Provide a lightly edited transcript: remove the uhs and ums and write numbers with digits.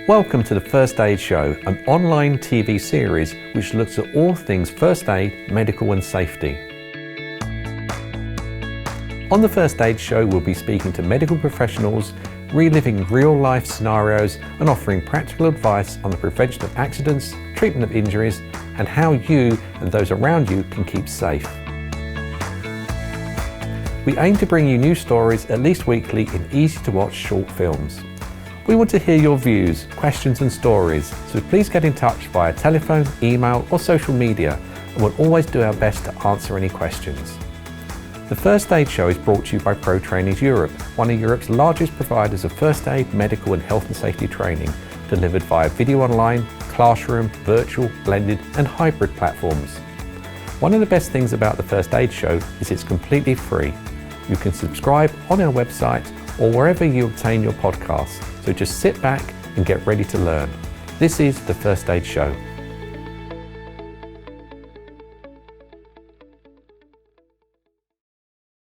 Welcome to the First Aid Show, an online TV series which looks at all things first aid, medical and safety. On the First Aid Show, we'll be speaking to medical professionals, reliving real-life scenarios and offering practical advice on the prevention of accidents, treatment of injuries, and how you and those around you can keep safe. We aim to bring you new stories at least weekly in easy-to-watch short films. We want to hear your views, questions and stories, so please get in touch via telephone, email or social media, and we'll always do our best to answer any questions. The First Aid Show is brought to you by Pro Trainees Europe, one of Europe's largest providers of first aid, medical and health and safety training, delivered via video online, classroom, virtual, blended and hybrid platforms. One of the best things about the First Aid Show is it's completely free. You can subscribe on our website or wherever you obtain your podcasts, so just sit back and get ready to learn. This is the First Aid Show.